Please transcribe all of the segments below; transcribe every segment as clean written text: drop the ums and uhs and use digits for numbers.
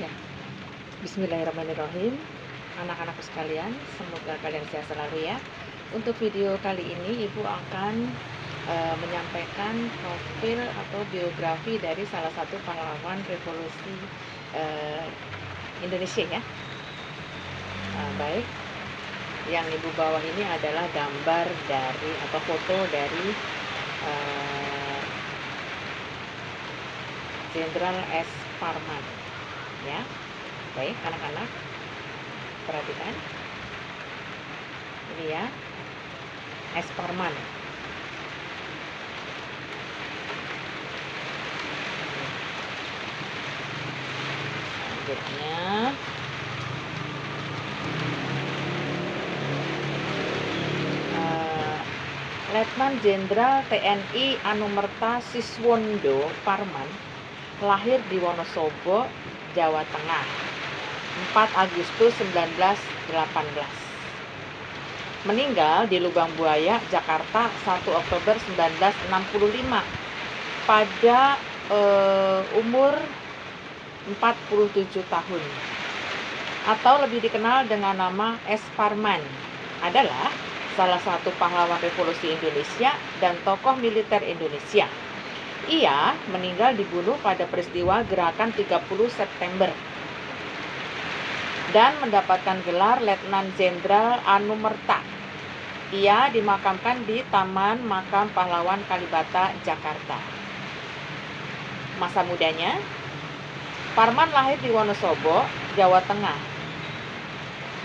Ya, bismillahirrahmanirrahim. Anak-anakku sekalian, semoga kalian sehat selalu ya. Untuk video kali ini Ibu akan menyampaikan profil atau biografi dari salah satu pahlawan revolusi eh, Indonesia ya. Baik, yang Ibu bawa ini adalah gambar dari atau foto dari Jenderal S. Parman ya. Baik, anak-anak perhatikan ini ya, S. Parman. Selanjutnya Letnan Jenderal TNI Anumerta Siswondo Parman lahir di Wonosobo, Jawa Tengah, 4 Agustus 1918. Meninggal di Lubang Buaya, Jakarta, 1 Oktober 1965 pada umur 47 tahun. Atau lebih dikenal dengan nama S. Parman, adalah salah satu pahlawan revolusi Indonesia dan tokoh militer Indonesia. Ia meninggal dibunuh pada peristiwa Gerakan 30 September dan mendapatkan gelar Letnan Jenderal Anumerta. Ia dimakamkan di Taman Makam Pahlawan Kalibata, Jakarta. Masa mudanya, Parman lahir di Wonosobo, Jawa Tengah.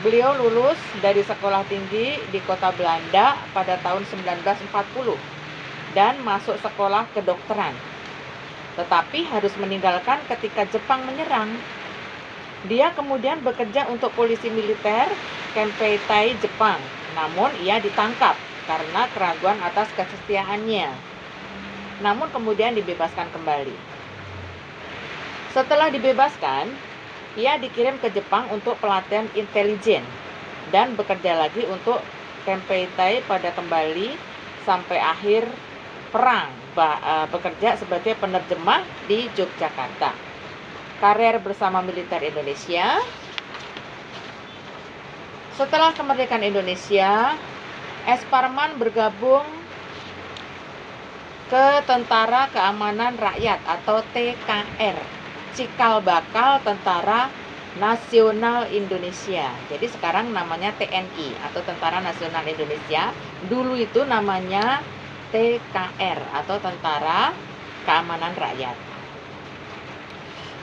Beliau lulus dari sekolah tinggi di kota Belanda pada tahun 1940 dan masuk sekolah kedokteran. Tetapi harus meninggalkan ketika Jepang menyerang. Dia kemudian bekerja untuk polisi militer Kempeitai Jepang. Namun ia ditangkap karena keraguan atas kesetiaannya. Namun kemudian dibebaskan kembali. Setelah dibebaskan, ia dikirim ke Jepang untuk pelatihan intelijen dan bekerja lagi untuk Kempeitai pada kembali sampai akhir perang, bekerja sebagai penerjemah di Yogyakarta. Karir bersama militer Indonesia. Setelah kemerdekaan Indonesia, S. Parman bergabung ke Tentara Keamanan Rakyat atau TKR, Cikal Bakal Tentara Nasional Indonesia. Jadi sekarang namanya TNI atau Tentara Nasional Indonesia. Dulu itu namanya TKR atau Tentara Keamanan Rakyat.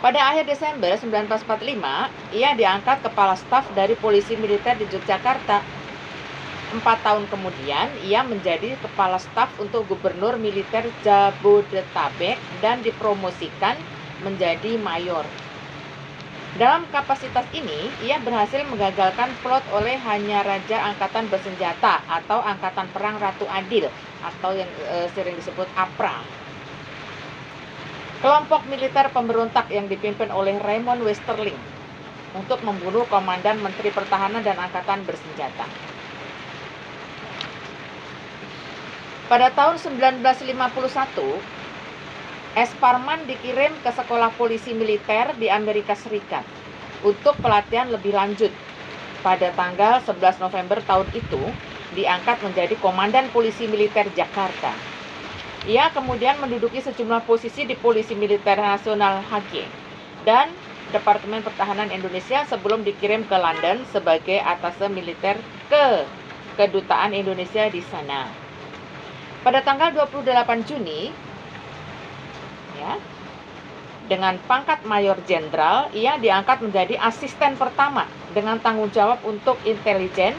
Pada akhir Desember 1945, ia diangkat kepala staf dari polisi militer di Yogyakarta. 4 tahun kemudian, ia menjadi kepala staf untuk gubernur militer Jabodetabek dan dipromosikan menjadi mayor. Dalam kapasitas ini, ia berhasil menggagalkan plot oleh Hanya Raja Angkatan Bersenjata atau Angkatan Perang Ratu Adil atau yang sering disebut APRA. Kelompok militer pemberontak yang dipimpin oleh Raymond Westerling untuk membunuh Komandan Menteri Pertahanan dan Angkatan Bersenjata. Pada tahun 1951, S. Parman dikirim ke sekolah polisi militer di Amerika Serikat untuk pelatihan lebih lanjut. Pada tanggal 11 November tahun itu, diangkat menjadi Komandan Polisi Militer Jakarta. Ia kemudian menduduki sejumlah posisi di Polisi Militer Nasional HG dan Departemen Pertahanan Indonesia sebelum dikirim ke London sebagai atase militer ke Kedutaan Indonesia di sana. Pada tanggal 28 Juni, ya, dengan pangkat Mayor Jenderal, ia diangkat menjadi asisten pertama dengan tanggung jawab untuk intelijen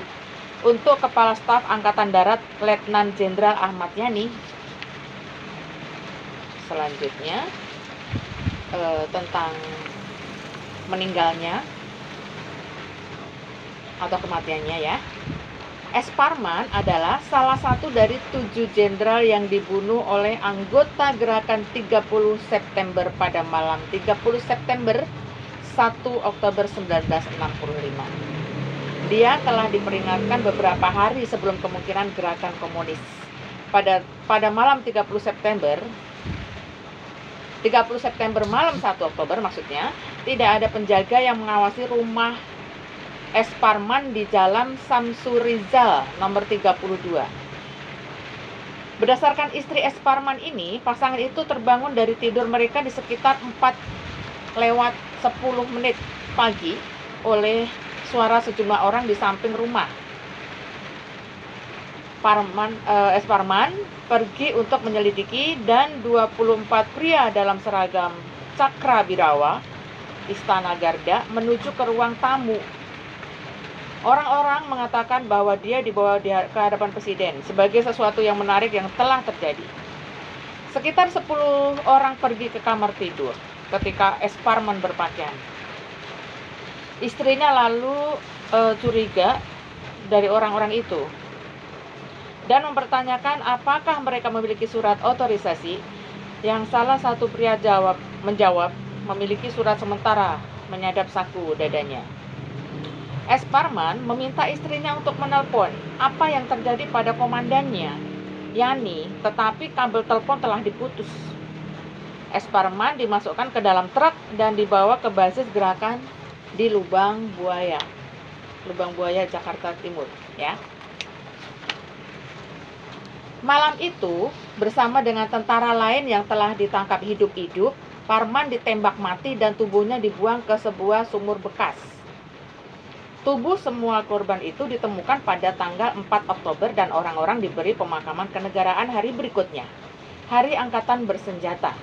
untuk Kepala Staf Angkatan Darat Letnan Jenderal Ahmad Yani. Selanjutnya tentang meninggalnya atau kematiannya ya. S. Parman adalah salah satu dari 7 jenderal yang dibunuh oleh anggota gerakan 30 September pada malam 30 September 1 Oktober 1965. Dia telah diperingatkan beberapa hari sebelum kemungkinan gerakan komunis. Pada malam 30 September 30 September malam 1 Oktober maksudnya, tidak ada penjaga yang mengawasi rumah S. Parman di Jalan Samsurizal nomor 32. Berdasarkan istri S. Parman ini, pasangan itu terbangun dari tidur mereka di sekitar 4:10 pagi oleh suara sejumlah orang di samping rumah. S. Parman pergi untuk menyelidiki dan 24 pria dalam seragam Cakrabirawa Istana Garda menuju ke ruang tamu. Orang-orang mengatakan bahwa dia dibawa ke hadapan presiden sebagai sesuatu yang menarik yang telah terjadi. Sekitar 10 orang pergi ke kamar tidur ketika S. Parman berpakaian. Istrinya lalu curiga dari orang-orang itu dan mempertanyakan apakah mereka memiliki surat otorisasi. Yang salah satu pria menjawab memiliki surat sementara menyadap saku dadanya. S. Parman meminta istrinya untuk menelpon apa yang terjadi pada komandannya, Yani, tetapi kabel telepon telah diputus. S. Parman dimasukkan ke dalam truk dan dibawa ke basis gerakan di Lubang Buaya, Jakarta Timur, ya. Malam itu, bersama dengan tentara lain yang telah ditangkap hidup-hidup, Parman ditembak mati dan tubuhnya dibuang ke sebuah sumur bekas. Tubuh semua korban itu ditemukan pada tanggal 4 Oktober dan orang-orang diberi pemakaman kenegaraan hari berikutnya, Hari Angkatan Bersenjata.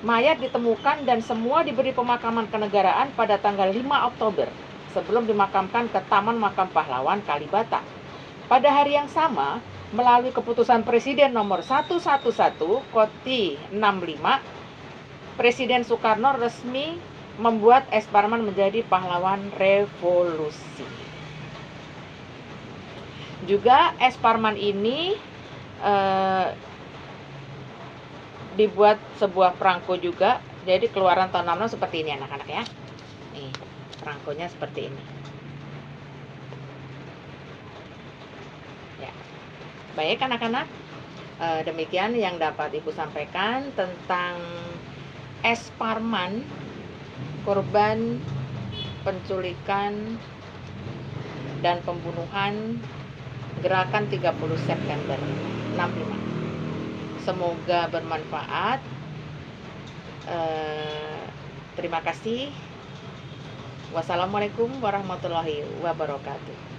Mayat ditemukan dan semua diberi pemakaman kenegaraan pada tanggal 5 Oktober sebelum dimakamkan ke Taman Makam Pahlawan Kalibata. Pada hari yang sama, melalui keputusan Presiden nomor 111/65, Presiden Soekarno resmi membuat S. Parman menjadi pahlawan revolusi. Juga S. Parman ini dibuat sebuah perangko juga. Jadi keluaran tahun 66 seperti ini anak-anak ya. Nih, perangkonya seperti ini. Ya. Baik anak-anak, demikian yang dapat Ibu sampaikan tentang S. Parman, korban penculikan dan pembunuhan gerakan 30 September 65. Semoga bermanfaat. Terima kasih. Wassalamualaikum warahmatullahi wabarakatuh.